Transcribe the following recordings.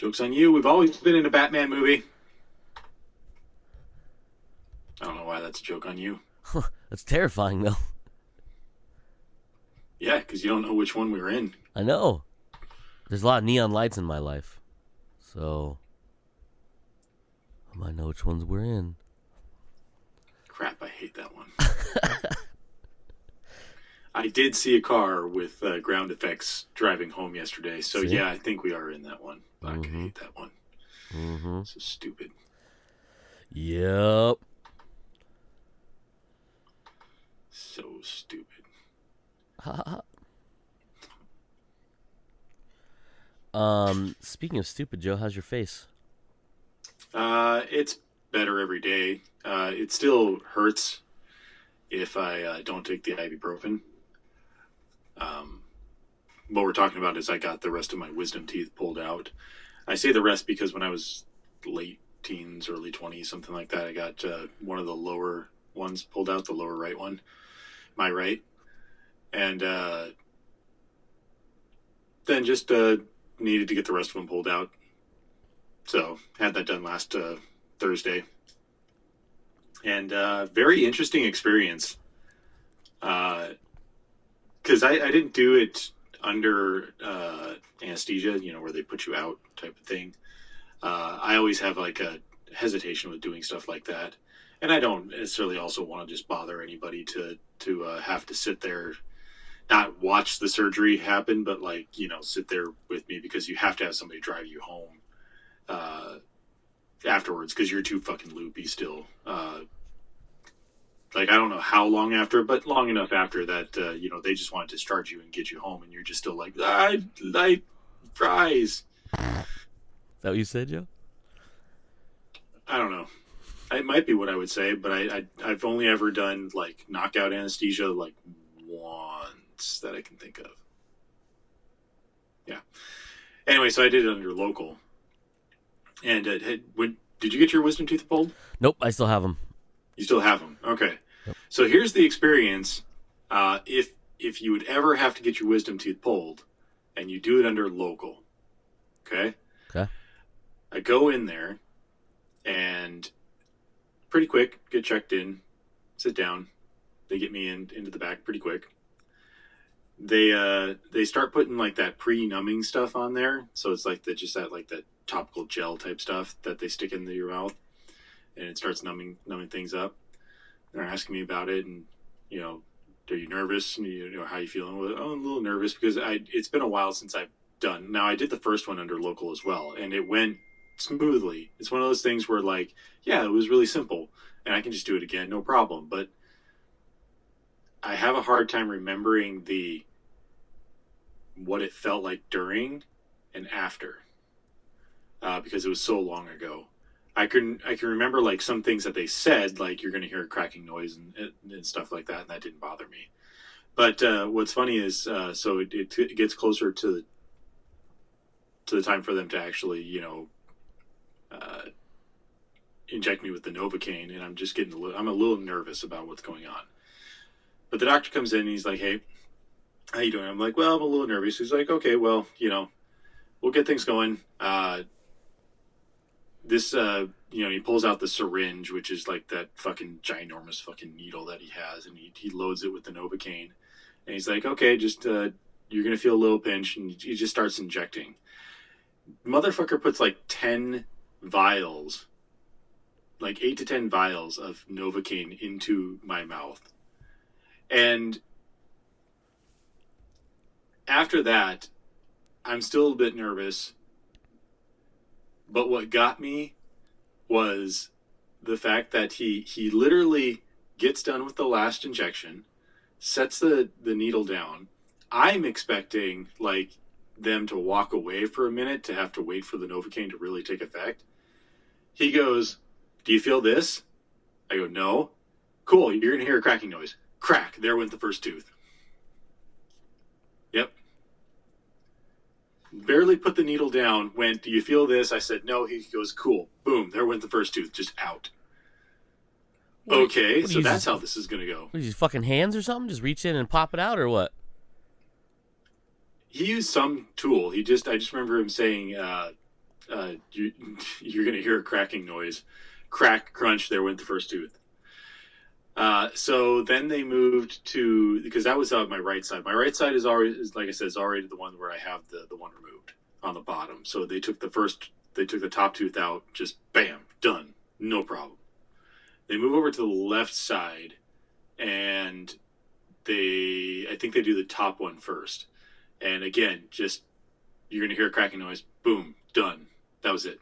Joke's on you. We've always been in a Batman movie. I don't know why that's a joke on you. That's terrifying, though. Yeah, because you don't know which one we were in. I know. There's a lot of neon lights in my life. So, I might know which ones we're in. Crap, I hate that one. I did see a car with ground effects driving home yesterday. So, yeah, I think we are in that one. I hate that one. So stupid. Yep. So stupid. Speaking of stupid, Joe, how's your face? It's better every day. It still hurts if I don't take the ibuprofen. What we're talking about is I got the rest of my wisdom teeth pulled out. I say the rest because when I was late teens, early 20s, something like that, I got one of the lower ones pulled out, the lower right one, my right. And then just needed to get the rest of them pulled out. So had that done last Thursday. And very interesting experience. Because I didn't do it under anesthesia, where they put you out type of thing. I always have like a hesitation with doing stuff like that. And I don't necessarily also want to just bother anybody to have to sit there, not watch the surgery happen, but like, sit there with me because you have to have somebody drive you home afterwards because you're too fucking loopy still. Like, I don't know how long after, but long enough after that, they just want to discharge you and get you home, and you're just still like, I like fries. Is that what you said, Joe? I don't know. It might be what I would say, but I've only ever done, like, knockout anesthesia, like, once that I can think of. Yeah. Anyway, so I did it under local. And did you get your wisdom tooth pulled? Nope, I still have them. You still have them. Okay. Yep. So here's the experience. If you would ever have to get your wisdom tooth pulled and you do it under local. Okay. Okay. I go in there and pretty quick, get checked in, sit down. They get me into the back pretty quick. They start putting like that pre-numbing stuff on there. So it's like that topical gel type stuff that they stick into your mouth. And it starts numbing things up. They're asking me about it, and are you nervous? And how you feeling? Well, I'm a little nervous because it's been a while since I've done. Now I did the first one under local as well, and it went smoothly. It's one of those things where like, yeah, it was really simple, and I can just do it again, no problem. But I have a hard time remembering what it felt like during and after because it was so long ago. I can remember like some things that they said, like you're going to hear a cracking noise and stuff like that, and that didn't bother me. But what's funny is, so it gets closer to the time for them to actually, inject me with the Novocaine, and I'm just I'm a little nervous about what's going on. But the doctor comes in and he's like, "Hey, how you doing?" I'm like, "Well, I'm a little nervous." He's like, "Okay, well, we'll get things going." He pulls out the syringe, which is like that fucking ginormous fucking needle that he has, and he loads it with the Novocaine. And he's like, okay, just, you're going to feel a little pinch, and he just starts injecting. Motherfucker puts like 10 vials, like 8 to 10 vials of Novocaine into my mouth. And after that, I'm still a bit nervous. But what got me was the fact that he literally gets done with the last injection, sets the needle down. I'm expecting like them to walk away for a minute to have to wait for the Novocaine to really take effect. He goes, "Do you feel this?" I go, "No." "Cool, you're going to hear a cracking noise." Crack, there went the first tooth. Yep. Barely put the needle down, went, "Do you feel this?" I said, "No." He goes, "Cool." Boom, there went the first tooth, just out. Okay, so that's how this is going to go. What, use fucking hands or something? Just reach in and pop it out, or what? He used some tool. I just remember him saying you're going to hear a cracking noise. Crack, crunch, there went the first tooth. So then they moved to, because that was my right side. My right side like I said, is already the one where I have the one removed on the bottom. So they took the top tooth out, just bam, done, no problem. They move over to the left side, and I think they do the top one first. And again, just, you're going to hear a cracking noise, boom, done. That was it.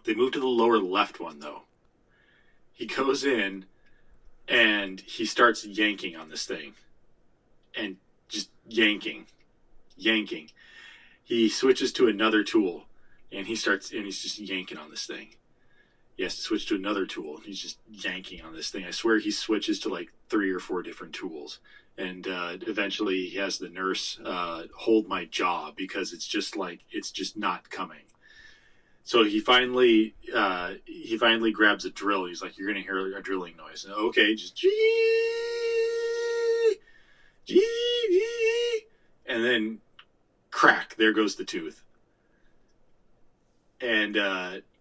They move to the lower left one, though. He goes in, and he starts yanking on this thing. And just yanking. He switches to another tool, and he's just yanking on this thing. He has to switch to another tool. He's just yanking on this thing. I swear he switches to like 3 or 4 different tools. And eventually he has the nurse hold my jaw because it's just not coming. So he finally grabs a drill. He's like, "You're gonna hear a drilling noise." And, okay, just gee, and then crack. There goes the tooth. And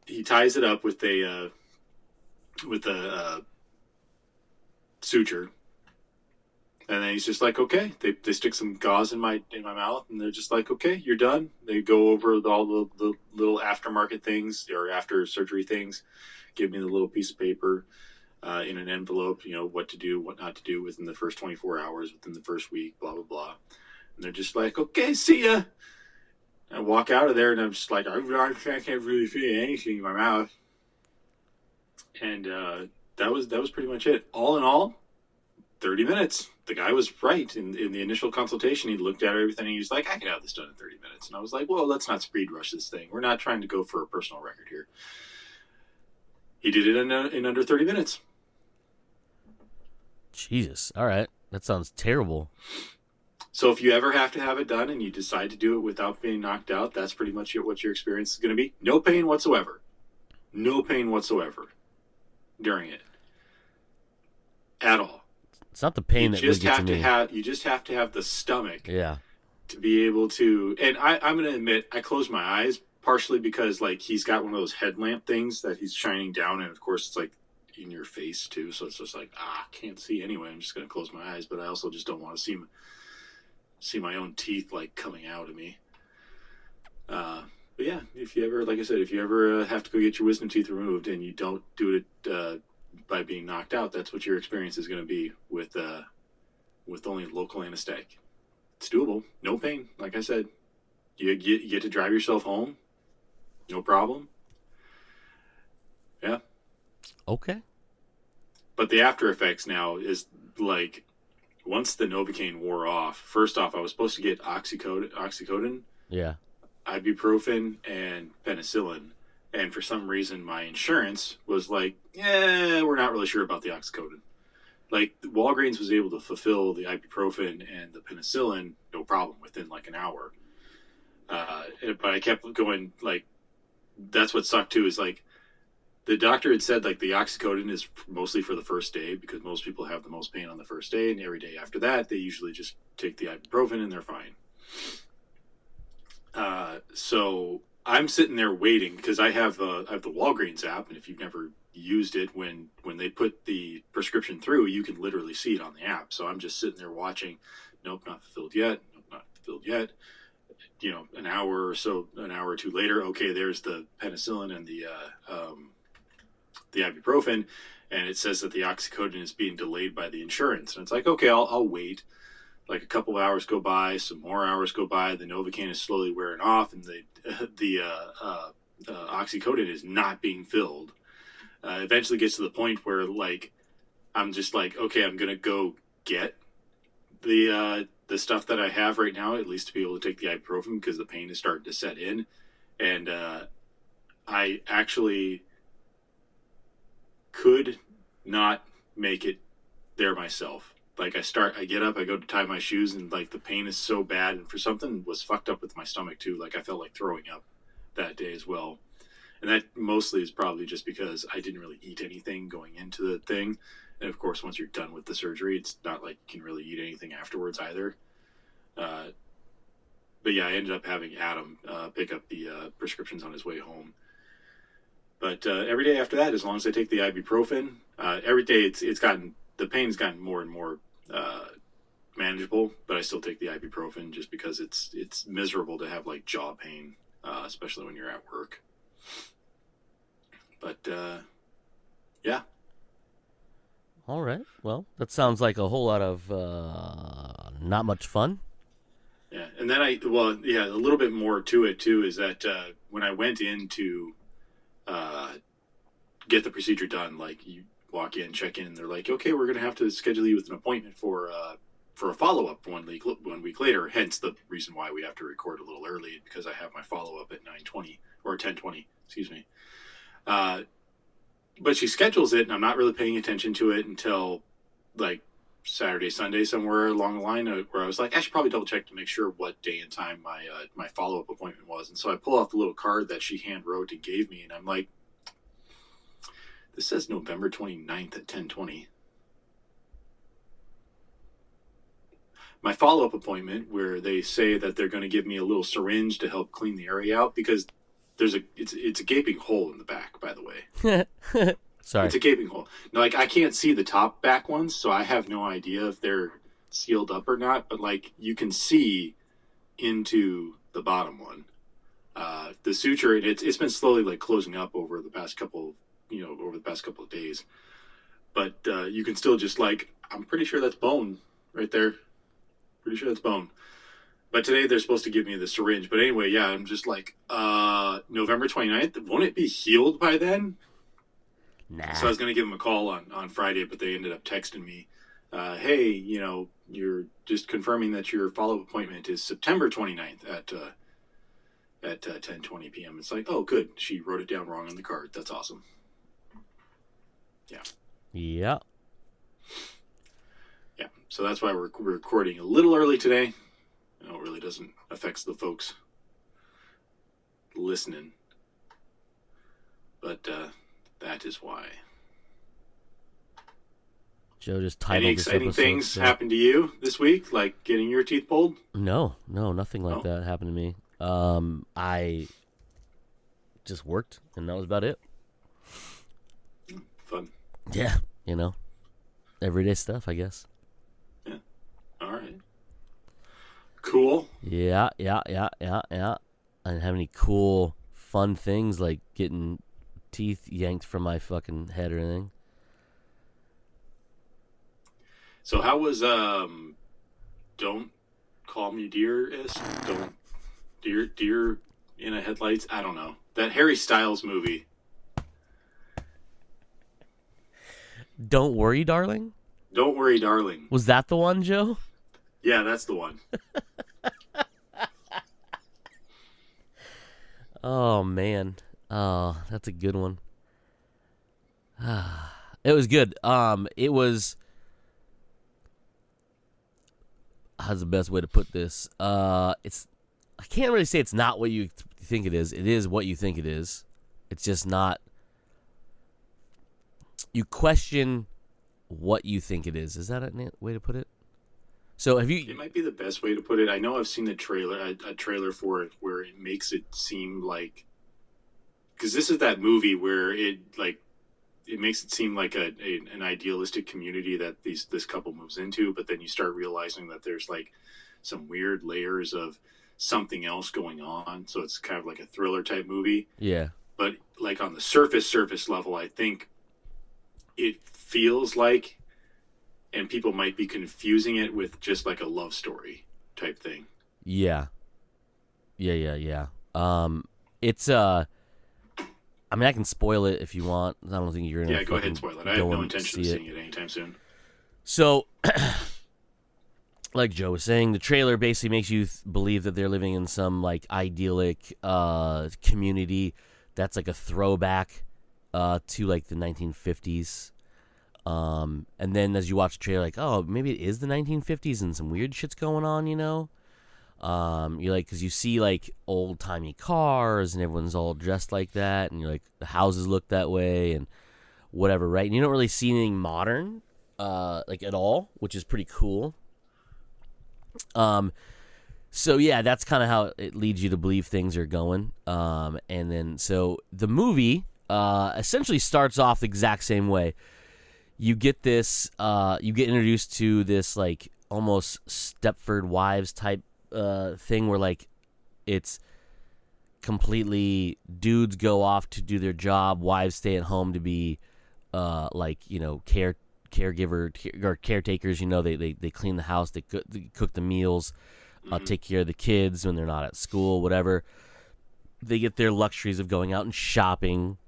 he ties it up with a suture. And then he's just like, okay. They stick some gauze in my mouth, and they're just like, okay, you're done. They go over all the little aftermarket things or after surgery things, give me the little piece of paper in an envelope, what to do, what not to do within the first 24 hours, within the first week, blah, blah, blah. And they're just like, okay, see ya. I walk out of there, and I'm just like, I can't really feel anything in my mouth. And that was pretty much it. All in all, 30 minutes. The guy was right. In the initial consultation, he looked at everything, and he was like, I can have this done in 30 minutes. And I was like, well, let's not speed rush this thing. We're not trying to go for a personal record here. He did it in under 30 minutes. Jesus. All right. That sounds terrible. So if you ever have to have it done and you decide to do it without being knocked out, that's pretty much what your experience is going to be. No pain whatsoever. No pain whatsoever during it. At all. It's not the pain that really gets me. You just have to have the stomach to be able to. And I'm going to admit, I closed my eyes partially because like he's got one of those headlamp things that he's shining down, and of course it's like in your face too. So it's just like can't see anyway. I'm just going to close my eyes, but I also just don't want to see my own teeth like coming out of me. But yeah, if you ever have to go get your wisdom teeth removed and you don't do it by being knocked out, that's what your experience is going to be with only local anesthetic. It's doable, no pain. Like I said, you get to drive yourself home, no problem. Yeah. Okay. But the after effects now is like, once the Novocaine wore off, first off, I was supposed to get oxycodone, ibuprofen, and penicillin. And for some reason, my insurance was like, we're not really sure about the oxycodone. Like, Walgreens was able to fulfill the ibuprofen and the penicillin, no problem, within like an hour. But I kept going, like, that's what sucked too, is like, the doctor had said like the oxycodone is mostly for the first day because most people have the most pain on the first day, and every day after that they usually just take the ibuprofen and they're fine. So I'm sitting there waiting because I have the Walgreens app, and if you've never used it, when they put the prescription through, you can literally see it on the app. So I'm just sitting there watching. Nope, not fulfilled yet. Nope, not fulfilled yet. An hour or two later, okay, there's the penicillin and the ibuprofen, and it says that the oxycodone is being delayed by the insurance. And it's like, okay, I'll wait. Like a couple of hours go by, some more hours go by, the Novocaine is slowly wearing off, and the oxycodone is not being filled. Eventually gets to the point where like I'm just like, okay, I'm gonna go get the stuff that I have right now, at least to be able to take the ibuprofen, because the pain is starting to set in. And I actually could not make it there myself. Like I get up, I go to tie my shoes, and like the pain is so bad, and for something was fucked up with my stomach too. Like I felt like throwing up that day as well. And that mostly is probably just because I didn't really eat anything going into the thing. And of course, once you're done with the surgery, it's not like you can really eat anything afterwards either. But But yeah, I ended up having Adam pick up the prescriptions on his way home. But every day after that, as long as I take the ibuprofen, every day the pain's gotten more and more manageable. But I still take the ibuprofen just because it's miserable to have like jaw pain, especially when you're at work. But yeah. All right. Well, that sounds like a whole lot of not much fun. Yeah, and then a little bit more to it too is that when I went in to get the procedure done, like you walk in, check in, and they're like, okay, we're gonna have to schedule you with an appointment for a follow up 1 week later. Hence the reason why we have to record a little early, because I have my follow up at 9:20 or 10:20, excuse me. But she schedules it, and I'm not really paying attention to it until like Saturday, Sunday, somewhere along the line, where I was like, I should probably double check to make sure what day and time my follow up appointment was. And so I pull out the little card that she hand wrote and gave me, and I'm like, this says November 29th at 10:20. My follow up appointment, where they say that they're going to give me a little syringe to help clean the area out, because it's a gaping hole in the back, by the way. Sorry. It's a gaping hole. Now, like, I can't see the top back ones, so I have no idea if they're sealed up or not, but like you can see into the bottom one. The suture, it's been slowly like closing up over the past couple of days. But you can still just like, I'm pretty sure that's bone right there. Pretty sure that's bone. But today they're supposed to give me the syringe. But anyway, yeah, I'm just like, November 29th, won't it be healed by then? Nah. So I was going to give them a call on Friday, but they ended up texting me, hey, you're just confirming that your follow-up appointment is September 29th at 10:20 p.m. It's like, oh, good. She wrote it down wrong on the card. That's awesome. Yeah. Yeah. Yeah. So that's why we're recording a little early today. It really doesn't affect the folks listening. But that is why. Joe just titled Any this exciting episode, things happened to you this week, like getting your teeth pulled? No, nothing like that happened to me. I just worked, and that was about it. Fun. Yeah, everyday stuff, I guess. Yeah. All right. Cool. Yeah. I didn't have any cool, fun things like getting teeth yanked from my fucking head or anything. So how was Don't Call Me Dearest? Don't Dear in a Headlights? I don't know. That Harry Styles movie. Don't Worry, Darling? Don't Worry, Darling. Was that the one, Joe? Yeah, that's the one. Oh, man. Oh, that's a good one. It was good. It was... How's the best way to put this? It's... I can't really say it's not what you think it is. It is what you think it is. It's just not... You question what you think it is. Is that a way to put it? So have you... It might be the best way to put it. I know I've seen the trailer, a trailer for it, where it makes it seem like... Because this is that movie where it makes it seem like an idealistic community that this couple moves into, but then you start realizing that there's like some weird layers of something else going on. So it's kind of like a thriller type movie. Yeah. But like on the surface level, I think it feels like, and people might be confusing it with just like a love story type thing. Yeah. It's I mean, I can spoil it if you want. I don't think you're gonna. Yeah, go ahead and spoil it. I have no intention of seeing it anytime soon. So, like Joe was saying, the trailer basically makes you believe that they're living in some like idyllic community that's like a throwback to like the 1950s. And then as you watch the trailer, like, oh, maybe it is the 1950s and some weird shit's going on, You're like, because you see like old timey cars and everyone's all dressed like that, and you're like, the houses look that way and whatever, right? And you don't really see anything modern, like at all, which is pretty cool. So yeah, that's kind of how it leads you to believe things are going. And then so the movie essentially starts off the exact same way. You get this, you get introduced to this like almost Stepford Wives type thing where like it's completely dudes go off to do their job, wives stay at home to be like, you know, caregiver or caretakers. You know, they clean the house, they cook the meals, take care of the kids when they're not at school, whatever. They get their luxuries of going out and shopping,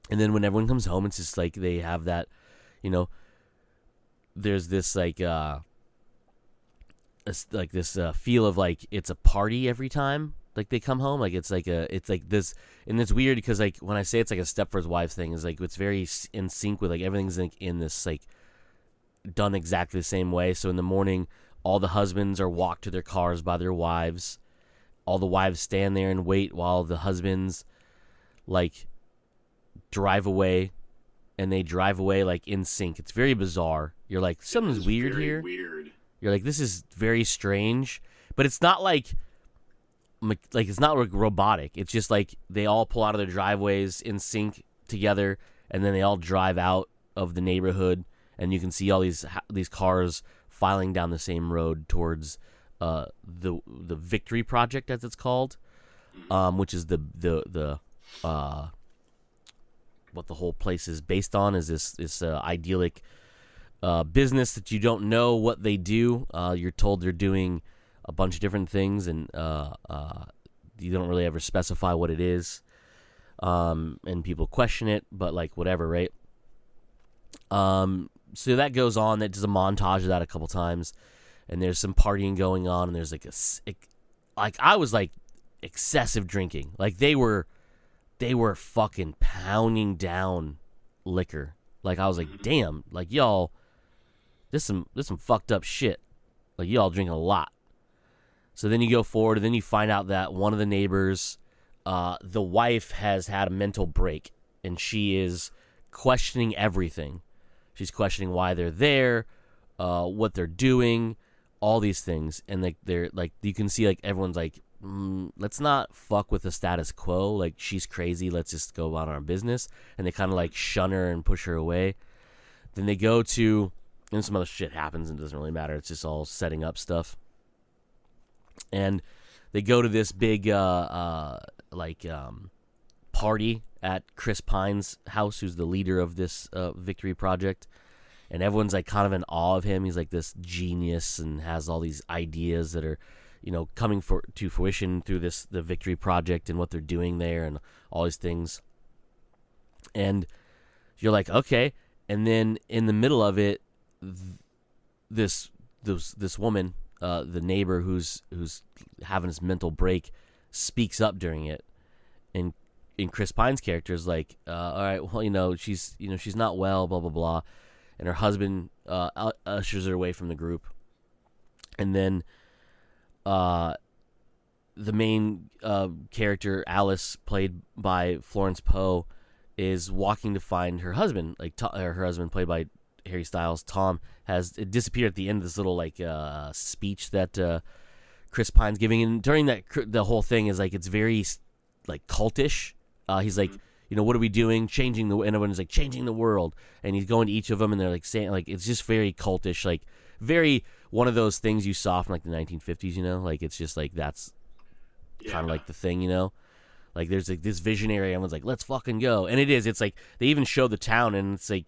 and then when everyone comes home, it's just like they have that, you know, there's this like this feel of like it's a party every time like they come home. Like it's like this, and it's weird because like when I say it's like a Stepford Wives thing, is like it's very in sync with like everything's like in this like done exactly the same way. So in the morning, all the husbands are walked to their cars by their wives. All the wives stand there and wait while the husbands like drive away, and they drive away like in sync. It's very bizarre. You're like, something's weird here. Weird. You're like, this is very strange, but it's not like it's not like robotic. It's just like they all pull out of their driveways in sync together, and then they all drive out of the neighborhood, and you can see all these cars filing down the same road towards the Victory Project, as it's called, which is the what the whole place is based on, is this idyllic business that you don't know what they do. You're told they're doing a bunch of different things, and you don't really ever specify what it is, and people question it, but like whatever, right? So that goes on. That does a montage of that a couple times, and there's some partying going on, and there's like I was like excessive drinking. Like they were fucking pounding down liquor. Like I was like, damn, like y'all, this some fucked up shit. Like y'all drinking a lot. So then you go forward, and then you find out that one of the neighbors, the wife has had a mental break, and she is questioning everything. She's questioning why they're there, what they're doing, all these things, and like they're like, you can see like everyone's like, let's not fuck with the status quo. Like she's crazy. Let's just go about our business. And they kind of like shun her and push her away. Then they go to, and some other shit happens, and it doesn't really matter. It's just all setting up stuff. And they go to this big party at Chris Pine's house, who's the leader of this Victory Project, and everyone's like kind of in awe of him. He's like this genius and has all these ideas that are, you know, coming to fruition through the Victory Project and what they're doing there and all these things. And you're like, okay. And then in the middle of it, this woman, the neighbor who's having this mental break, speaks up during it, and Chris Pine's character is like, all right, well, she's not well, blah blah blah, and her husband ushers her away from the group, and then the main character, Alice, played by Florence Poe, is walking to find her husband. Like her husband, played by Harry Styles, Tom, has disappeared at the end of this little like speech that Chris Pine's giving, and during that the whole thing is like, it's very like cultish. He's like, what are we doing? And everyone's like, changing the world, and he's going to each of them, and they're like saying, like, it's just very cultish, like very one of those things you saw from like the 1950s, like it's just like that's kind of like the thing, like there's like this visionary, everyone's like, let's fucking go, and it's like they even show the town, and it's like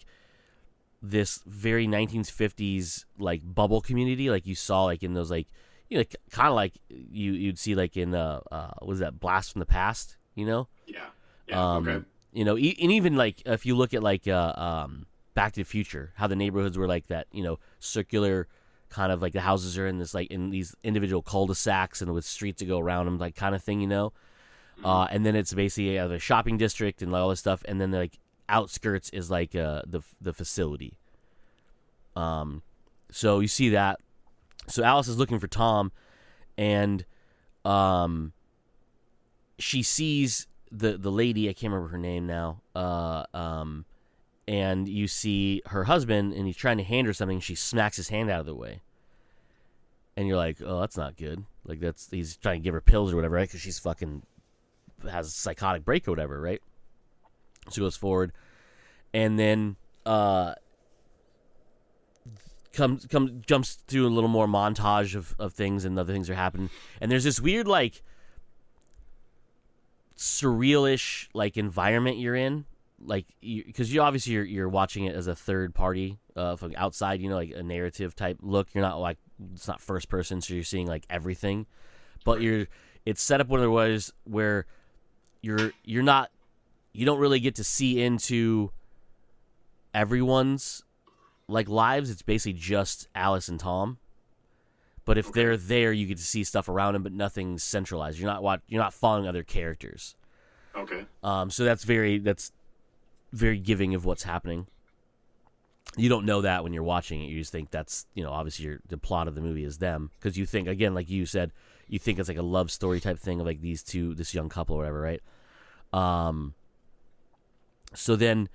this very 1950s like bubble community, like you saw like in those like, kind of like you'd see like in what was that, Blast from the Past, okay. And even like if you look at like Back to the Future, how the neighborhoods were like that, circular kind of like the houses are in this like in these individual cul-de-sacs and with streets that go around them, like kind of thing, and then it's basically the shopping district and all this stuff, and then like outskirts is like the facility. So you see that. So Alice is looking for Tom, and she sees the lady, I can't remember her name now, and you see her husband, and he's trying to hand her something, and she smacks his hand out of the way. And you're like, oh, that's not good. Like he's trying to give her pills or whatever, right? Because she's fucking has a psychotic break or whatever, right? She goes forward, and then jumps through a little more montage of things, and other things are happening. And there's this weird like surreal-ish like environment you're in, like because you obviously you're watching it as a third party from outside, you know, like a narrative type look. You're not like, it's not first person, so you're seeing like everything, but it's set up one of the ways where you don't really get to see into everyone's like lives. It's basically just Alice and Tom. But if they're there, you get to see stuff around them, but nothing's centralized. You're not following other characters. Okay. So that's very giving of what's happening. You don't know that when you're watching it. You just think that's, you know, obviously the plot of the movie is them, because you think, again, like you said, you think it's like a love story type thing of like this young couple or whatever, right? So then,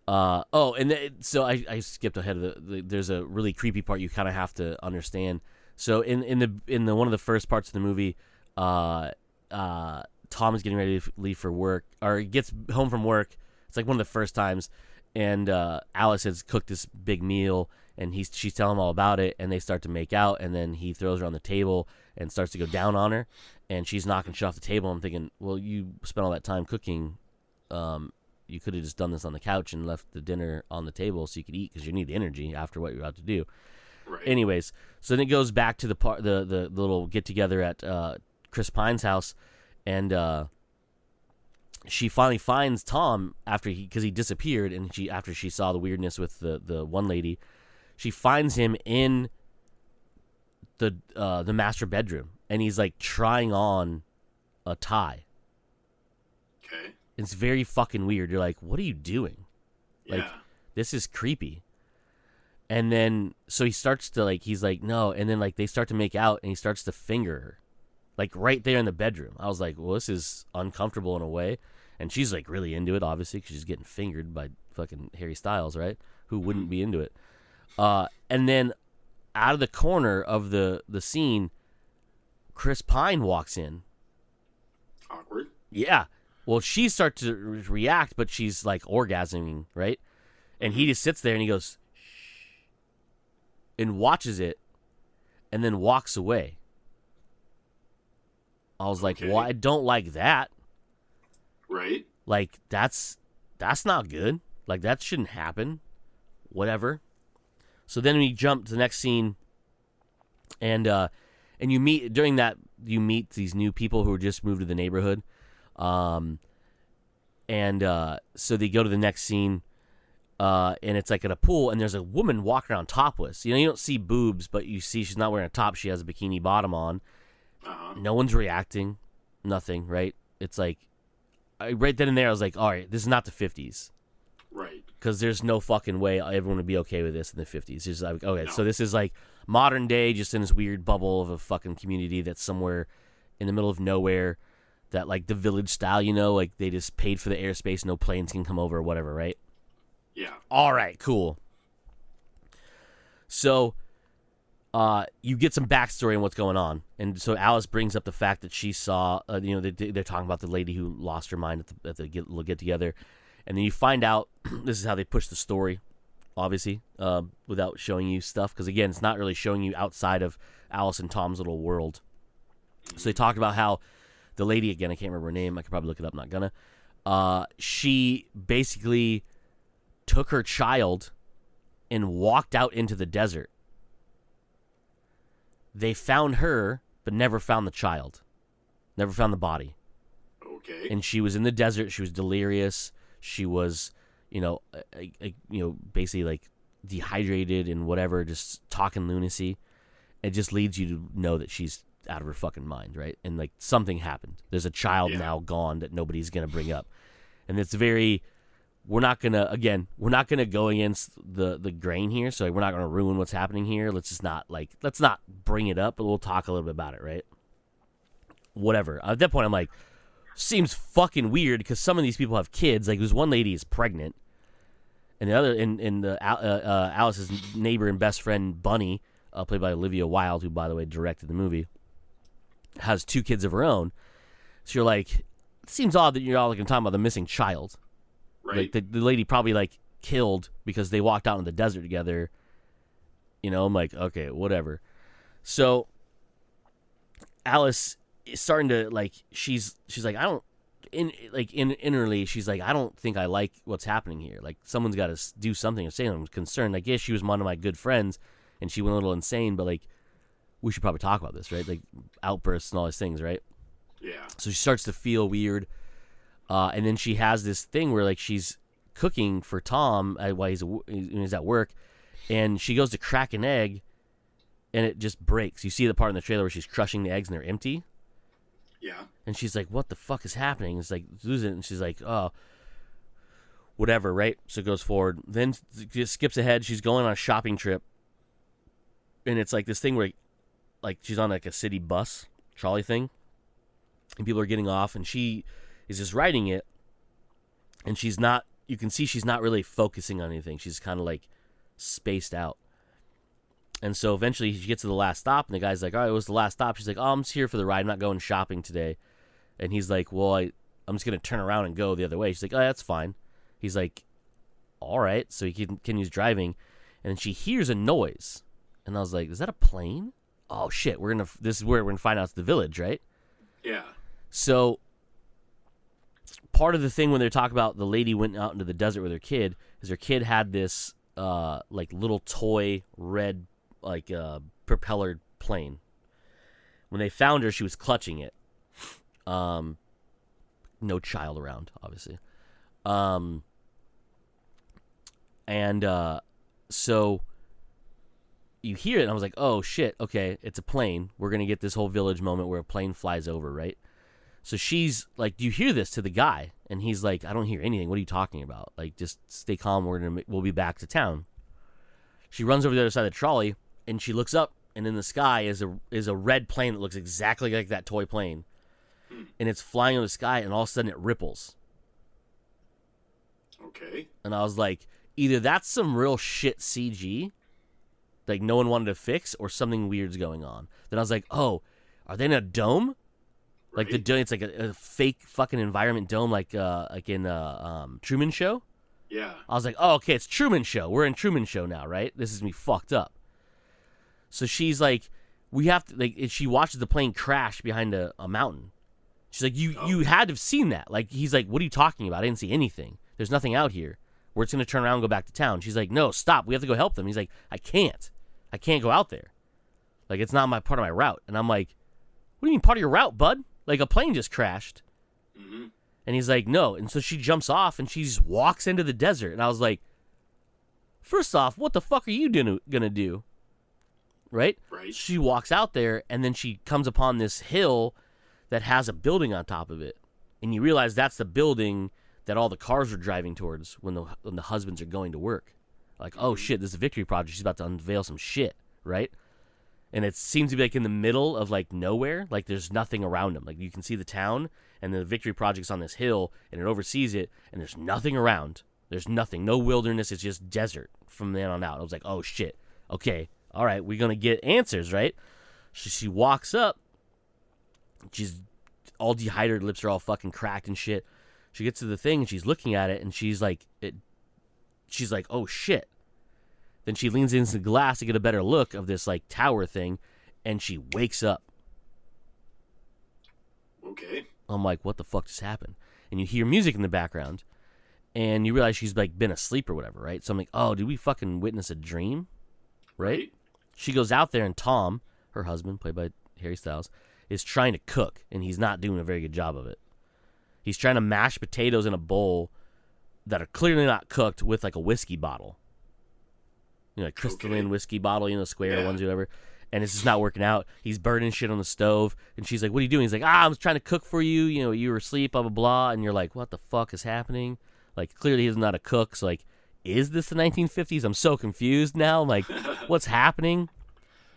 so I skipped ahead of there's a really creepy part you kind of have to understand. So in the one of the first parts of the movie, Tom is getting ready to leave for work, or gets home from work. It's like one of the first times, and Alice has cooked this big meal, and she's telling him all about it, and they start to make out, and then he throws her on the table and starts to go down on her, and she's knocking shit off the table. I'm thinking, well, you spent all that time cooking. You could have just done this on the couch and left the dinner on the table so you could eat, because you need the energy after what you're about to do. Right. Anyways, so then it goes back to the little get together at Chris Pine's house, and she finally finds Tom because he disappeared, and after she saw the weirdness with the one lady, she finds him in the master bedroom, and he's like trying on a tie. Okay. It's very fucking weird. You're like, what are you doing? Yeah. Like, this is creepy. And then, so he starts to, like, he's like, no. And then, like, they start to make out, and he starts to finger her. Like, right there in the bedroom. I was like, well, this is uncomfortable in a way. And she's, like, really into it, obviously, because she's getting fingered by fucking Harry Styles, right? Who wouldn't be into it? And then, out of the corner of the scene, Chris Pine walks in. Awkward. Yeah. Well, she starts to react, but she's, like, orgasming, right? And he just sits there, and he goes, and watches it, and then walks away. I was like, well, I don't like that. Right. Like, that's not good. Like, that shouldn't happen. Whatever. So then we jump to the next scene, and you meet, during that, you meet these new people who just moved to the neighborhood. So they go to the next scene, and it's like at a pool, and there's a woman walking around topless. You know, you don't see boobs, but you see she's not wearing a top. She has a bikini bottom on. Uh-huh. No one's reacting. Nothing, right? It's like, right then and there, I was like, all right, this is not the 50s. Right. Because there's no fucking way everyone would be okay with this in the 50s. It's just like, okay, No. so this is like modern day, just in this weird bubble of a fucking community that's somewhere in the middle of nowhere, that like the village style, you know, like they just paid for the airspace, no planes can come over or whatever, right? Yeah. All right, cool. So, you get some backstory on what's going on, and so Alice brings up the fact that she saw, they're talking about the lady who lost her mind at the get together, and then you find out this is how they push the story, obviously, without showing you stuff, because again, it's not really showing you outside of Alice and Tom's little world. So they talked about how the lady, again, I can't remember her name. I could probably look it up. Not gonna. She basically took her child and walked out into the desert. They found her, but never found the child. Never found the body. Okay. And she was in the desert. She was delirious. She was, basically like dehydrated and whatever, just talking lunacy. It just leads you to know that she's out of her fucking mind, right? And like something happened. There's a child now gone that nobody's gonna bring up, and it's very. We're not gonna go against the grain here, so we're not gonna ruin what's happening here. Let's not bring it up, but we'll talk a little bit about it, right? Whatever. At that point, I'm like, seems fucking weird because some of these people have kids. Like, there's one lady is pregnant, and the other, in the Alice's neighbor and best friend Bunny, played by Olivia Wilde, who by the way directed the movie. has 2 kids of her own. So you're like, it seems odd that you're all like talking about the missing child. Right. Like the lady probably like killed because they walked out in the desert together. You know, I'm like, okay, whatever. So Alice is starting to like, she's like, I don't, innerly, she's like, I don't think I like what's happening here. Like, someone's got to do something or say. I'm concerned. I guess she was one of my good friends, and she went a little insane. But like, we should probably talk about this, right? Like outbursts and all these things, right? Yeah. So she starts to feel weird, and then she has this thing where like she's cooking for Tom while he's at work, and she goes to crack an egg, and it just breaks. You see the part in the trailer where she's crushing the eggs and they're empty. Yeah. And she's like, what the fuck is happening? It's like, losing it. And she's like, oh, whatever, right? So it goes forward. Then it skips ahead. She's going on a shopping trip. And it's like this thing where like she's on like a city bus trolley thing. And people are getting off. And she is just riding it. And she's not, you can see she's not really focusing on anything. She's kind of like spaced out. And so eventually she gets to the last stop, and the guy's like, all right, it was the last stop. She's like, oh, I'm just here for the ride. I'm not going shopping today. And he's like, well, I'm just going to turn around and go the other way. She's like, oh, that's fine. He's like, all right. So he continues driving, and then she hears a noise. And I was like, is that a plane? Oh, shit. This is where we're going to find out it's the village, right? Yeah. So part of the thing when they're talking about the lady went out into the desert with her kid is her kid had this like little toy red like propellered plane. When they found her, she was clutching it. No child around, obviously. So you hear it, and I was like, oh shit, okay, it's a plane. We're gonna get this whole village moment where a plane flies over, right? So she's like, do you hear this, to the guy? And he's like, I don't hear anything. What are you talking about? Like, just stay calm. We'll be back to town. She runs over to the other side of the trolley, and she looks up, and in the sky is a red plane that looks exactly like that toy plane. And it's flying in the sky, and all of a sudden it ripples. Okay. And I was like, either that's some real shit CG, like no one wanted to fix, or something weird's going on. Then I was like, oh, are they in a dome? Like right. the dome, it's like a fake fucking environment dome, like in Truman Show. Yeah. I was like, oh, okay, it's Truman Show. We're in Truman Show now, right? This is me fucked up. So she's like, we have to, like, she watches the plane crash behind a mountain. She's like, you had to have seen that. Like, he's like, what are you talking about? I didn't see anything. There's nothing out here. We're just going to turn around and go back to town. She's like, no, stop. We have to go help them. He's like, I can't go out there. Like, it's not part of my route. And I'm like, what do you mean part of your route, bud? Like, a plane just crashed. Mm-hmm. And he's like, no. And so she jumps off and she just walks into the desert. And I was like, first off, what the fuck are you going to do? Right? Right. She walks out there, and then she comes upon this hill that has a building on top of it. And you realize that's the building that all the cars are driving towards when the husbands are going to work. Like, oh shit, this is a victory project. She's about to unveil some shit, right? And it seems to be like in the middle of like nowhere. Like there's nothing around them. Like you can see the town, and the victory project's on this hill, and it oversees it, and there's nothing around. There's nothing. No wilderness. It's just desert from then on out. I was like, oh shit. Okay. All right. We're going to get answers, right? She walks up. She's all dehydrated. Lips are all fucking cracked and shit. She gets to the thing, and she's looking at it, and she's like, oh shit. Then she leans into the glass to get a better look of this like tower thing, and she wakes up. Okay. I'm like, what the fuck just happened? And you hear music in the background, and you realize she's like been asleep or whatever, right? So I'm like, oh, did we fucking witness a dream? Right? She goes out there, and Tom, her husband, played by Harry Styles, is trying to cook, and he's not doing a very good job of it. He's trying to mash potatoes in a bowl that are clearly not cooked with like a whiskey bottle. You know, like crystalline whiskey bottle, you know, square ones or whatever. And it's just not working out. He's burning shit on the stove. And she's like, what are you doing? He's like, I was trying to cook for you. You know, you were asleep, blah, blah, blah. And you're like, what the fuck is happening? Like, clearly he's not a cook. So, like, is this the 1950s? I'm so confused now. I'm like, what's happening?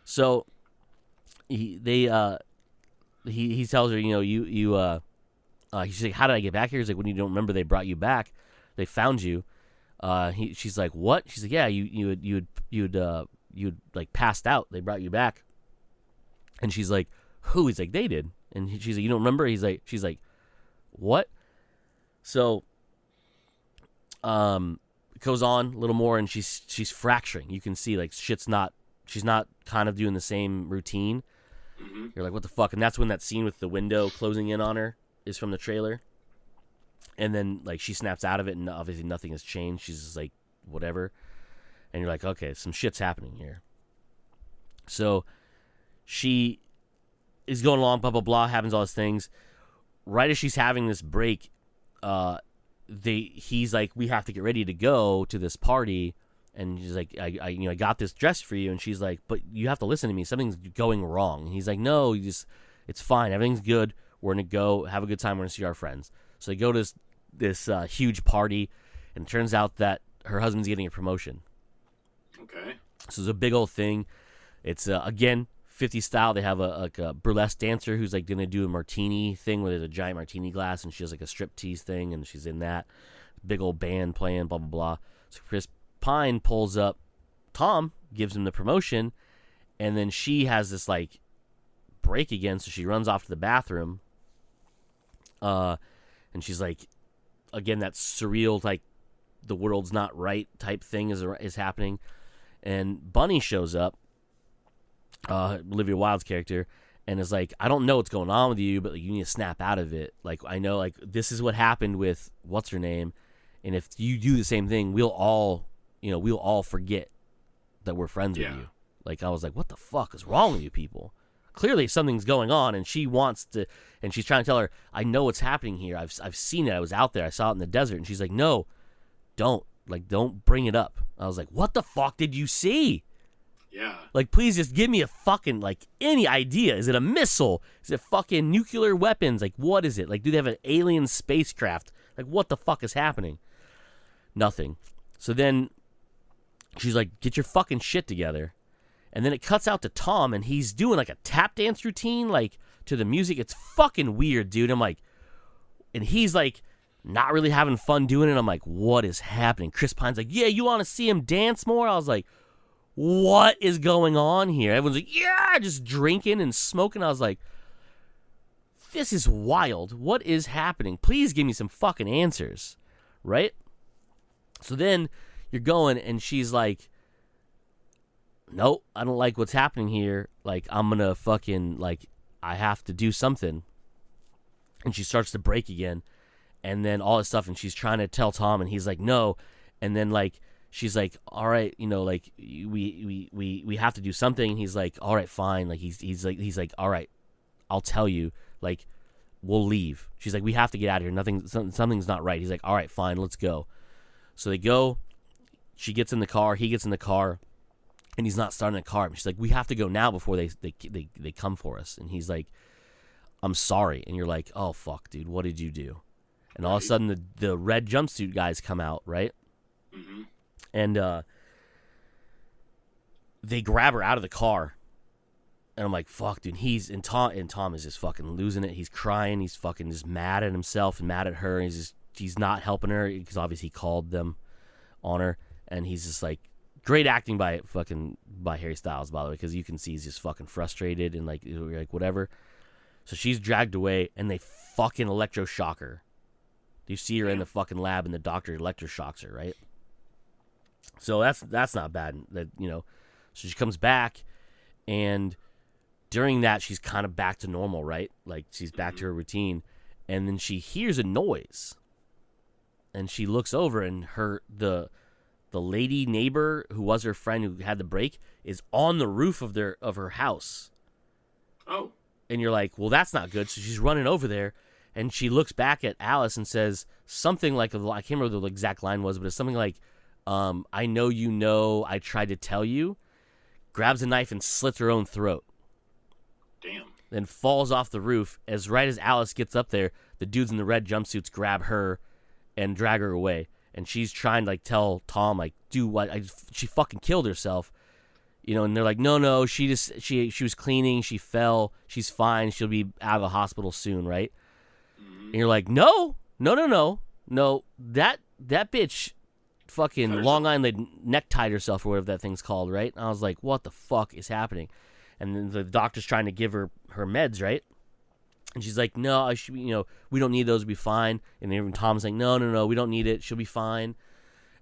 So, he tells her, you know, she's like, how did I get back here? He's like, when you don't remember, they brought you back. They found you. She's like, what? She's like, yeah, you'd like passed out. They brought you back. And she's like, who? He's like, they did. And she's like, you don't remember? She's like, what? So, it goes on a little more, and she's fracturing. You can see like she's not kind of doing the same routine. Mm-hmm. You're like, what the fuck? And that's when that scene with the window closing in on her is from the trailer. And then like she snaps out of it, and obviously nothing has changed. She's just like, whatever. And you're like, okay, some shit's happening here. So she is going along, blah blah blah, happens all these things. Right as she's having this break, he's like, we have to get ready to go to this party. And she's like, I got this dress for you. And she's like, but you have to listen to me. Something's going wrong. And he's like, no, it's fine. Everything's good. We're going to go have a good time. We're going to see our friends. So they go to this huge party, and it turns out that her husband's getting a promotion. Okay. So it's a big old thing. It's, again, 50s style. They have a burlesque dancer who's like going to do a martini thing where there's a giant martini glass, and she has like a striptease thing, and she's in that. Big old band playing, blah, blah, blah. So Chris Pine pulls up. Tom gives him the promotion, and then she has this like break again, so she runs off to the bathroom. And she's like, again, that surreal, like the world's not right type thing is happening. And Bunny shows up, Olivia Wilde's character, and is like, I don't know what's going on with you, but like, you need to snap out of it. Like, I know, like, this is what happened with what's her name, and if you do the same thing, we'll all forget that we're friends with you. Like, I was like, what the fuck is wrong with you people? Clearly something's going on, and she wants to, and she's trying to tell her, I know what's happening here. I've seen it. I was out there. I saw it in the desert. And she's like, no, don't bring it up. I was like, what the fuck did you see? Yeah. Like, please just give me a fucking, like, any idea. Is it a missile? Is it fucking nuclear weapons? Like, what is it? Like, do they have an alien spacecraft? Like, what the fuck is happening? Nothing. So then she's like, get your fucking shit together. And then it cuts out to Tom, and he's doing like a tap dance routine, like to the music. It's fucking weird, dude. I'm like, and he's like not really having fun doing it. I'm like, what is happening? Chris Pine's like, yeah, you want to see him dance more? I was like, what is going on here? Everyone's like, yeah, just drinking and smoking. I was like, this is wild. What is happening? Please give me some fucking answers, right? So then you're going, and she's like, nope, I don't like what's happening here. Like, I'm gonna fucking, like, I have to do something. And she starts to break again. And then all this stuff, and she's trying to tell Tom, and he's like, no. And then, like, she's like, all right, like, we have to do something. And he's like, all right, fine. Like, he's like, all right, I'll tell you. Like, we'll leave. She's like, we have to get out of here. Something's not right. He's like, all right, fine, let's go. So they go. She gets in the car. He gets in the car. And he's not starting a car. She's like, we have to go now before they come for us. And he's like, I'm sorry. And you're like, oh, fuck, dude, what did you do? And all of a sudden, the red jumpsuit guys come out, right? Mm-hmm. And they grab her out of the car. And I'm like, fuck, dude. Tom is just fucking losing it. He's crying. He's fucking just mad at himself and mad at her. And he's not helping her because obviously he called them on her. And he's just like, great acting by Harry Styles, by the way, because you can see he's just fucking frustrated and like whatever. So she's dragged away, and they fucking electroshock her. You see her in the fucking lab, and the doctor electroshocks her, right? So that's not bad. So she comes back, and during that, she's kind of back to normal, right? Like, she's back to her routine, and then she hears a noise, and she looks over, and the lady neighbor who was her friend who had the break is on the roof of her house. Oh. And you're like, well, that's not good. So she's running over there, and she looks back at Alice and says something like, I can't remember what the exact line was, but it's something like, I know you know, I tried to tell you. Grabs a knife and slits her own throat. Damn. Then falls off the roof. Right as Alice gets up there, the dudes in the red jumpsuits grab her and drag her away. And she's trying to, like, tell Tom, like, dude, what? She fucking killed herself. And they're like, no, she was cleaning, she fell, she's fine, she'll be out of the hospital soon, right? Mm-hmm. And you're like, no, that bitch fucking Long Island necktied herself or whatever that thing's called, right? And I was like, what the fuck is happening? And then the doctor's trying to give her meds, right? And she's like, no, I should, we don't need those, we'll be fine. And even Tom's like, no, we don't need it, she'll be fine.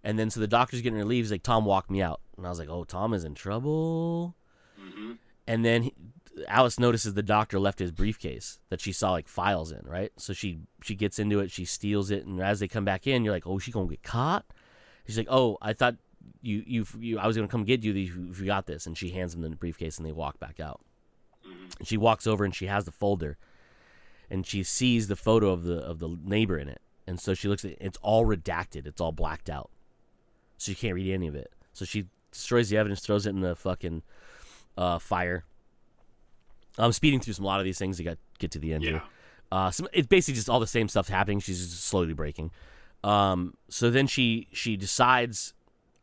And then so the doctor's getting her leave. He's like, Tom, walk me out. And I was like, oh, Tom is in trouble. Mm-hmm. And then Alice notices the doctor left his briefcase that she saw like files in, right? So she gets into it, she steals it, and as they come back in, you're like, oh, she gonna get caught? She's like, oh, I thought I was gonna come get you if you got this. And she hands him the briefcase, and they walk back out. Mm-hmm. And she walks over and she has the folder. And she sees the photo of the neighbor in it. And so she looks at it. It's all redacted. It's all blacked out. So you can't read any of it. So she destroys the evidence, throws it in the fucking fire. I'm speeding through a lot of these things to get to the end here. It's basically just all the same stuff happening. She's just slowly breaking. So then she decides,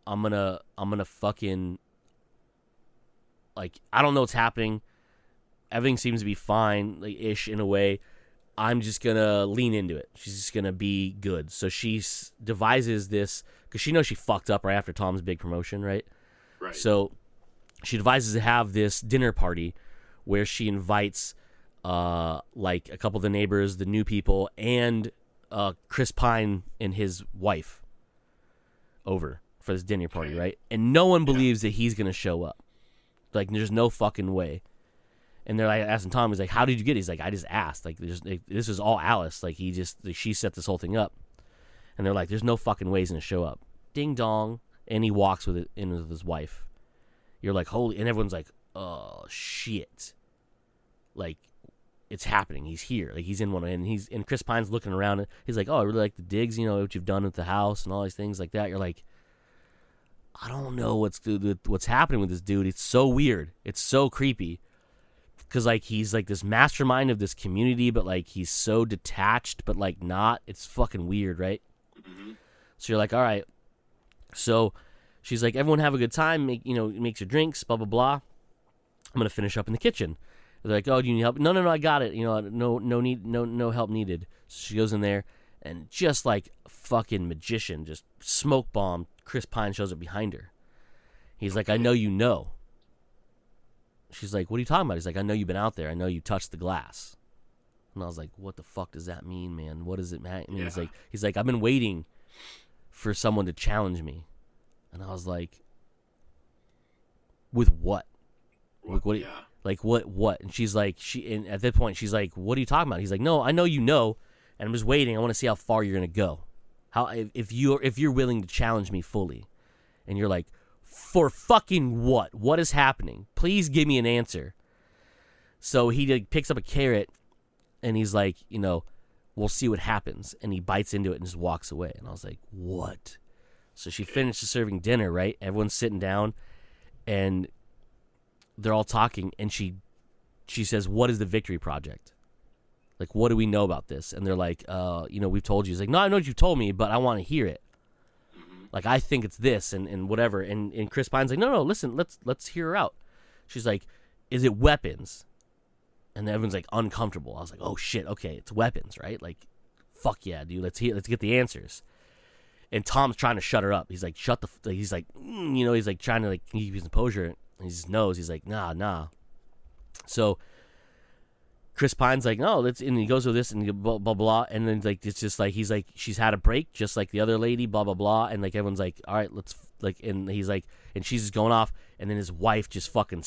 I'm gonna fucking, like, I don't know what's happening. Everything seems to be fine, like, ish in a way. I'm just going to lean into it. She's just going to be good. So she devises this, because she knows she fucked up right after Tom's big promotion, right? Right. So she devises to have this dinner party where she invites, like, a couple of the neighbors, the new people, and Chris Pine and his wife over for this dinner party, right? And no one believes that he's going to show up. Like, there's no fucking way. And they're like asking Tom, he's like, how did you get it? He's like, I just asked. Like, this is all Alice. Like, she set this whole thing up. And they're like, there's no fucking way he's going to show up. Ding dong. And he walks in with his wife. You're like, holy, and everyone's like, oh, shit. Like, it's happening. He's here. Like, he's in one, and Chris Pine's looking around. He's like, oh, I really like the digs, what you've done with the house and all these things like that. You're like, I don't know what's happening with this dude. It's so weird. It's so creepy. Because, like, he's, like, this mastermind of this community, but, like, he's so detached, but, like, not. It's fucking weird, right? Mm-hmm. So you're like, all right. So she's like, everyone have a good time. Makes your drinks, blah, blah, blah. I'm going to finish up in the kitchen. They're like, oh, do you need help? No, I got it. No help needed. So she goes in there, and just like a fucking magician, just smoke bomb, Chris Pine shows up behind her. He's like, I know you know. She's like, what are you talking about? He's like, I know you've been out there. I know you touched the glass. And I was like, what the fuck does that mean, man? What does it mean? Yeah. He's like, I've been waiting for someone to challenge me. And I was like, with what? What? Yeah. Like, what? And she's like, and at that point, she's like, what are you talking about? He's like, no, I know you know, and I'm just waiting. I want to see how far you're going to go. If you're willing to challenge me fully. And you're like, for fucking what? What is happening? Please give me an answer. So he like, picks up a carrot, and he's like, we'll see what happens. And he bites into it and just walks away. And I was like, what? So she finishes serving dinner, right? Everyone's sitting down, and they're all talking, and she says, what is the Victory Project? Like, what do we know about this? And they're like, we've told you. He's like, no, I know what you've told me, but I want to hear it. Like, I think it's this and whatever. And Chris Pine's like, no, listen, let's hear her out. She's like, is it weapons? And everyone's like uncomfortable. I was like, oh shit, okay, it's weapons, right? Like, fuck yeah, dude, let's get the answers. And Tom's trying to shut her up. He's like, he's like, he's like trying to like keep his composure. And he just knows. He's like, nah. So Chris Pine's like, no, and he goes with this and blah, blah, blah. And then, like, it's just like, he's like, she's had a break just like the other lady, blah, blah, blah. And, like, everyone's like, all right, let's, like, and he's like, and she's just going off. And then his wife just fucking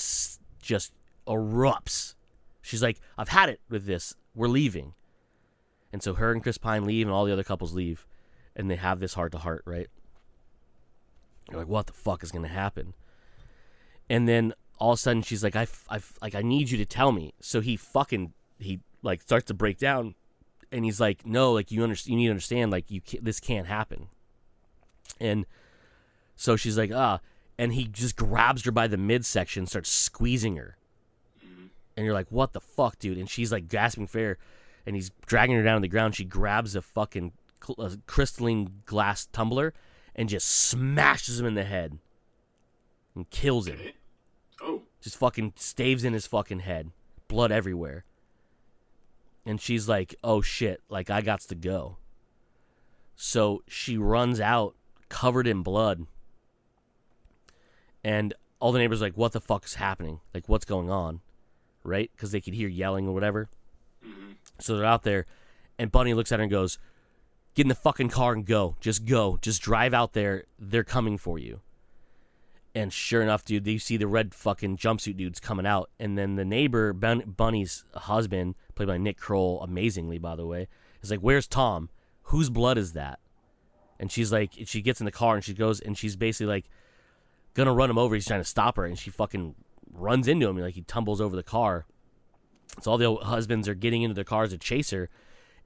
just erupts. She's like, I've had it with this. We're leaving. And so her and Chris Pine leave, and all the other couples leave. And they have this heart-to-heart, right? You're like, what the fuck is going to happen? And then all of a sudden, she's like, I need you to tell me. So he like starts to break down, and he's like, no, like you need to understand, like this can't happen. And so she's like, and he just grabs her by the midsection, starts squeezing her, and you're like, what the fuck, dude? And she's like gasping for air, and he's dragging her down to the ground. She grabs a fucking crystalline glass tumbler and just smashes him in the head and kills him. Oh. Just fucking staves in his fucking head. Blood everywhere. And she's like, oh shit, like I gots to go. So she runs out covered in blood. And all the neighbors are like, what the fuck is happening? Like, what's going on? Right? Because they could hear yelling or whatever. Mm-hmm. So they're out there, and Bunny looks at her and goes, get in the fucking car and go. Just go. Just drive out there. They're coming for you. And sure enough, dude, you see the red fucking jumpsuit dudes coming out. And then the neighbor, Bunny's husband, played by Nick Kroll, amazingly, by the way, is like, where's Tom? Whose blood is that? And she's like, she gets in the car and she goes, and she's basically like, gonna run him over. He's trying to stop her, and she fucking runs into him. And, like, he tumbles over the car. So all the husbands are getting into their cars to chase her.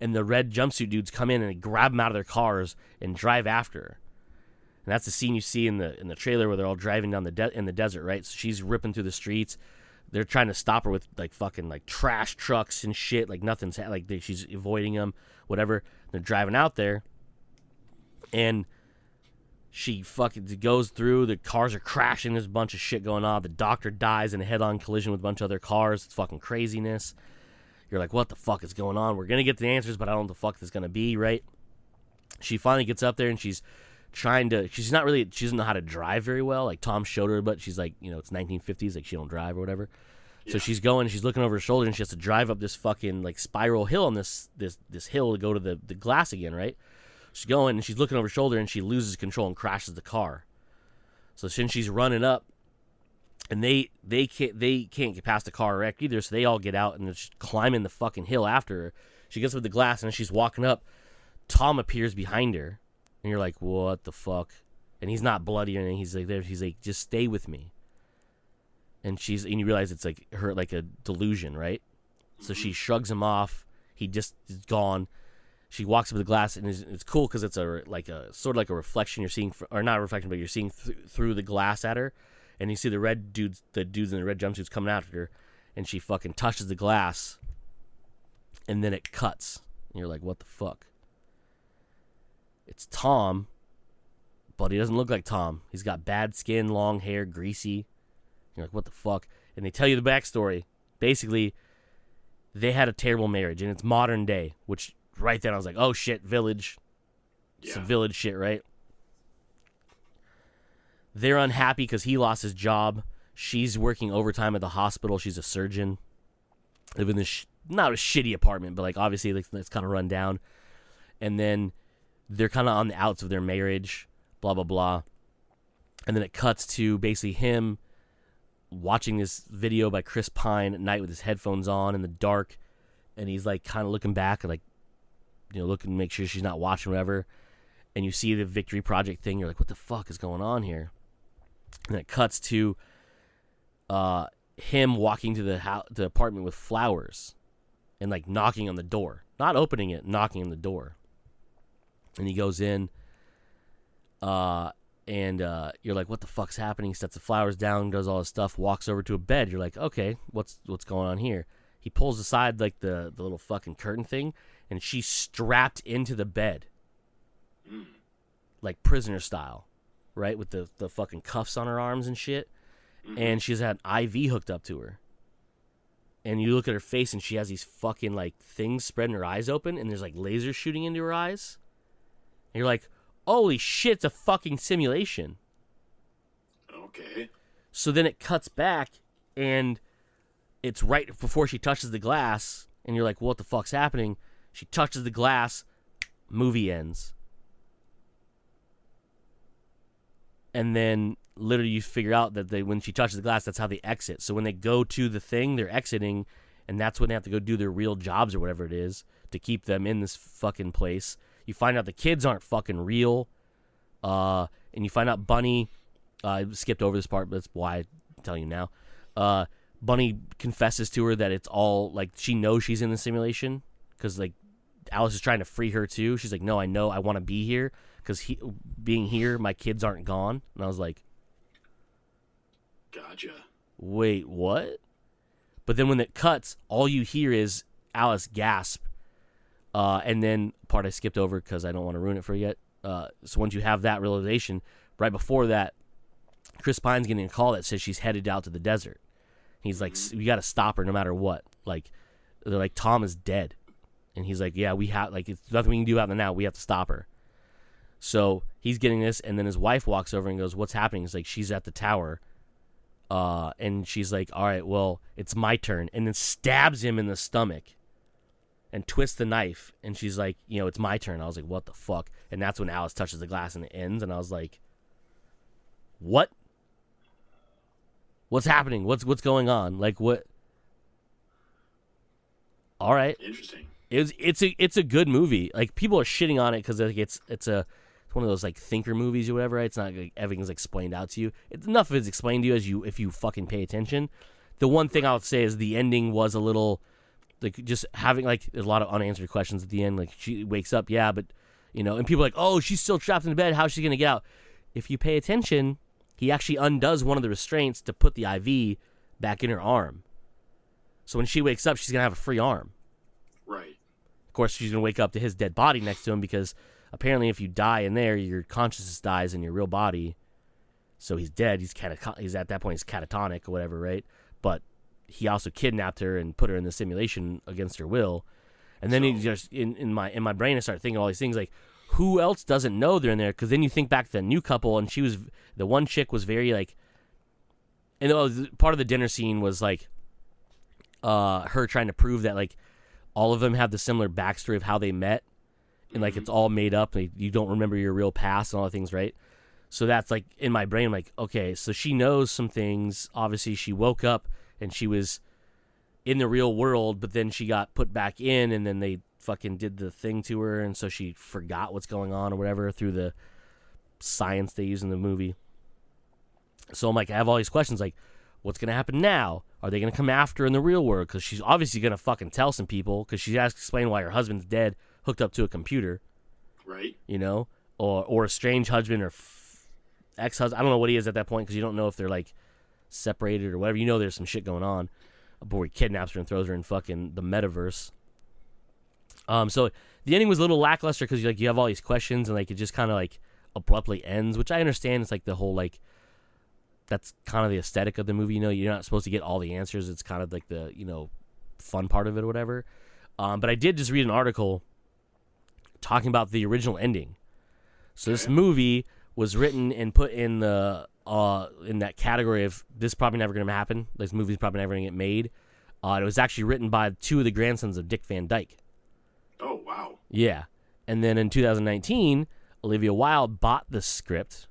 And the red jumpsuit dudes come in and they grab them out of their cars and drive after her. And that's the scene you see in the trailer where they're all driving down in the desert, right? So she's ripping through the streets. They're trying to stop her with like fucking like trash trucks and shit. Like nothing's she's avoiding them, whatever. They're driving out there, and she fucking goes through. The cars are crashing. There's a bunch of shit going on. The doctor dies in a head-on collision with a bunch of other cars. It's fucking craziness. You're like, what the fuck is going on? We're gonna get the answers, but I don't know what the fuck this is gonna be, right? She finally gets up there and she doesn't know how to drive very well. Like Tom showed her, but she's like, it's 1950s, like she don't drive or whatever. Yeah. So she's looking over her shoulder, and she has to drive up this fucking like spiral hill on this hill to go to the glass again, right? She's going and she's looking over her shoulder, and she loses control and crashes the car. So since she's running up, and they can't get past the car wreck either, so they all get out and they're just climbing the fucking hill after her. She gets up with the glass, and as she's walking up, Tom appears behind her. And you're like, what the fuck? And he's not bloody or anything. He's like there. He's like, just stay with me. And you realize it's like her, like a delusion, right? So she shrugs him off. He just is gone. She walks up to the glass, and it's cool because it's sort of like a reflection you're seeing, or not a reflection, but you're seeing through the glass at her. And you see the dudes in the red jumpsuits coming after her, and she fucking touches the glass, and then it cuts. And you're like, what the fuck? It's Tom, but he doesn't look like Tom. He's got bad skin, long hair, greasy. You're like, what the fuck? And they tell you the backstory. Basically, they had a terrible marriage, and it's modern day, which right then I was like, oh shit, Village. Yeah. Some Village shit, right? They're unhappy because he lost his job. She's working overtime at the hospital. She's a surgeon. Live in this, not a shitty apartment, but like obviously it's kind of run down. And then they're kind of on the outs of their marriage, blah, blah, blah. And then it cuts to basically him watching this video by Chris Pine at night with his headphones on in the dark. And he's like kind of looking back and like, looking to make sure she's not watching whatever. And you see the Victory Project thing. You're like, what the fuck is going on here? And it cuts to him walking to the apartment with flowers and like knocking on the door. Not opening it, knocking on the door. And he goes in, and you're like, what the fuck's happening? He sets the flowers down, does all his stuff, walks over to a bed. You're like, okay, what's going on here? He pulls aside like the little fucking curtain thing, and she's strapped into the bed. Like prisoner style, right? With the fucking cuffs on her arms and shit. Mm-hmm. And she's had an IV hooked up to her. And you look at her face, and she has these fucking like things spreading her eyes open, and there's like lasers shooting into her eyes. And you're like, holy shit, it's a fucking simulation. Okay. So then it cuts back, and it's right before she touches the glass, and you're like, what the fuck's happening? She touches the glass, movie ends. And then literally you figure out that when she touches the glass, that's how they exit. So when they go to the thing, they're exiting, and that's when they have to go do their real jobs or whatever it is to keep them in this fucking place. You find out the kids aren't fucking real, and you find out Bunny, I skipped over this part, but that's why I'm telling you now. Bunny confesses to her that it's all, like, she knows she's in the simulation, because, like, Alice is trying to free her, too. She's like, no, I know, I want to be here, because being here, my kids aren't gone. And I was like, gotcha. Wait, what? But then when it cuts, all you hear is Alice gasp. And then part I skipped over because I don't want to ruin it for you yet. So once you have that realization, right before that, Chris Pine's getting a call that says she's headed out to the desert. He's like, we got to stop her no matter what. Like, they're like, Tom is dead. And he's like, yeah, we have, like, it's nothing we can do out there now. We have to stop her. So he's getting this, and then his wife walks over and goes, what's happening? He's like, she's at the tower. And she's like, all right, well, it's my turn. And then stabs him in the stomach and twists the knife. And she's like, it's my turn. I was like, what the fuck? And that's when Alice touches the glass and it ends. And I was like, what? What's happening? What's going on? Like, what? All right. Interesting. It's a good movie. Like, people are shitting on it because it's one of those like thinker movies or whatever. Right? It's not like everything's explained out to you. Enough of it's explained to you if you fucking pay attention. The one thing I would say is the ending was a little like just having like there's a lot of unanswered questions at the end. Like, she wakes up, yeah, but and people are like, oh, she's still trapped in the bed. How's she gonna get out? If you pay attention, he actually undoes one of the restraints to put the IV back in her arm. So when she wakes up, she's gonna have a free arm. Right. Of course, she's going to wake up to his dead body next to him because apparently if you die in there, your consciousness dies in your real body. So he's dead. He's at that point, he's catatonic or whatever, right? But he also kidnapped her and put her in the simulation against her will. And then he just, in my brain, I started thinking all these things like, who else doesn't know they're in there? Because then you think back to the new couple, and the one chick was very like, and part of the dinner scene was like her trying to prove that like, all of them have the similar backstory of how they met, and like it's all made up. Like, you don't remember your real past and all the things, right? So that's like in my brain. I'm like, okay, so she knows some things. Obviously, she woke up and she was in the real world, but then she got put back in, and then they fucking did the thing to her, and so she forgot what's going on or whatever through the science they use in the movie. So I'm like, I have all these questions like, what's going to happen now? Are they going to come after her in the real world? Because she's obviously going to fucking tell some people because she has to explain why her husband's dead, hooked up to a computer. Right. Or a strange husband or ex-husband. I don't know what he is at that point because you don't know if they're like separated or whatever. There's some shit going on before he kidnaps her and throws her in fucking the metaverse. So the ending was a little lackluster because you have all these questions and like it just kind of like abruptly ends, which I understand. It's like the whole like, that's kind of the aesthetic of the movie. You're not supposed to get all the answers. It's kind of like the, fun part of it or whatever. But I did just read an article talking about the original ending. So this movie was written and put in the in that category of this is probably never going to happen. This movie's probably never going to get made. It was actually written by two of the grandsons of Dick Van Dyke. Oh, wow. Yeah. And then in 2019, Olivia Wilde bought the script.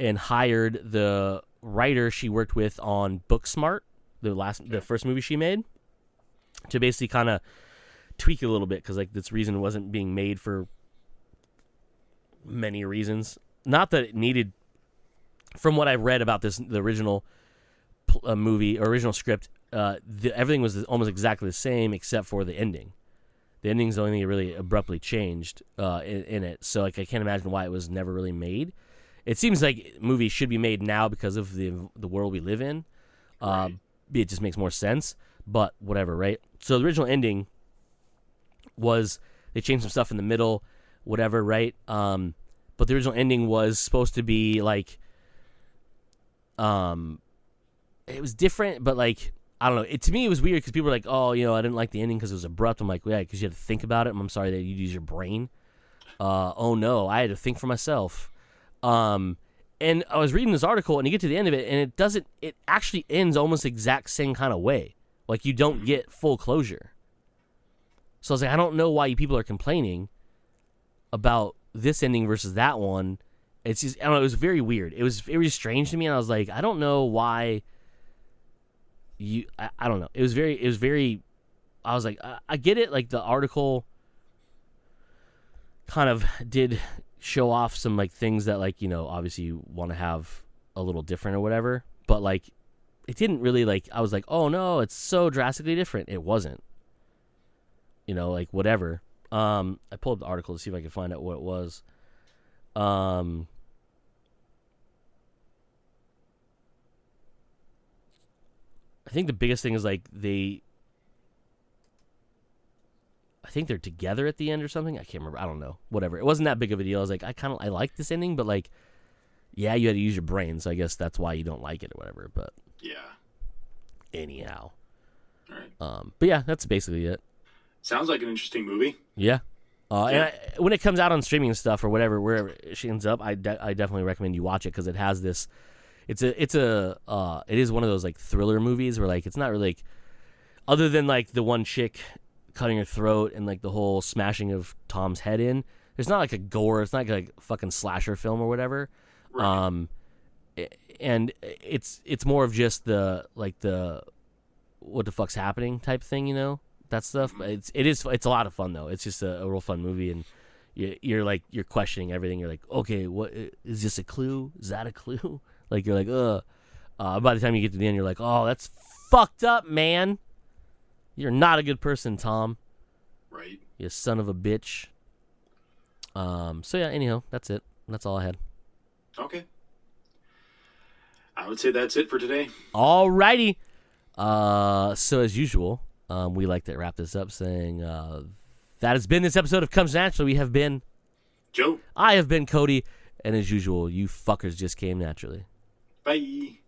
And hired the writer she worked with on Booksmart, the first movie she made, to basically kind of tweak it a little bit because like this reason wasn't being made for many reasons. Not that it needed. From what I've read about the original movie or original script, everything was almost exactly the same except for the ending. The ending's the only thing that really abruptly changed in it. So like I can't imagine why it was never really made. It seems like movies should be made now because of the world we live in. Right. It just makes more sense, but whatever, right? So the original ending was they changed some stuff in the middle, whatever, right? But the original ending was supposed to be like, it was different, but like I don't know. To me, it was weird because people were like, "Oh, I didn't like the ending because it was abrupt." I'm like, "Yeah, because you had to think about it." I'm sorry that you use your brain. Oh no, I had to think for myself. And I was reading this article, and you get to the end of it, and it actually ends almost the exact same kind of way. Like, you don't get full closure. So I was like, I don't know why you people are complaining about this ending versus that one. It's just, I don't know, it was very weird. It was very strange to me, and I was like, I don't know why I don't know. It was very, I was like, I get it, like, the article kind of did show off some like things that like obviously you want to have a little different or whatever, but like it didn't really like I was like, oh no, it's so drastically different. It wasn't, like whatever. I pulled up the article to see if I could find out what it was. I think the biggest thing is like I think they're together at the end or something. I can't remember. I don't know. Whatever. It wasn't that big of a deal. I was like, I like this ending, but like, yeah, you had to use your brain, so I guess that's why you don't like it or whatever. But yeah. Anyhow. All right. But yeah, that's basically it. Sounds like an interesting movie. Yeah. And when it comes out on streaming and stuff or whatever, wherever she ends up, I definitely recommend you watch it because it has this. it is one of those like thriller movies where like it's not really like, other than like the one chick cutting her throat and like the whole smashing of Tom's head in. There's not like a gore. It's not like a fucking slasher film or whatever. Right. And it's more of just the what the fuck's happening type thing, you know, that stuff. It's a lot of fun though. It's just a real fun movie, and you're questioning everything. You're like, okay, what is this a clue? Is that a clue? Like you're like, ugh. By the time you get to the end, you're like, oh, that's fucked up, man. You're not a good person, Tom. Right. You son of a bitch. So yeah, anyhow, that's it. That's all I had. Okay. I would say that's it for today. Alrighty. So as usual, we like to wrap this up saying that has been this episode of Comes Naturally. We have been Joe. I have been Cody, and as usual, you fuckers just came naturally. Bye.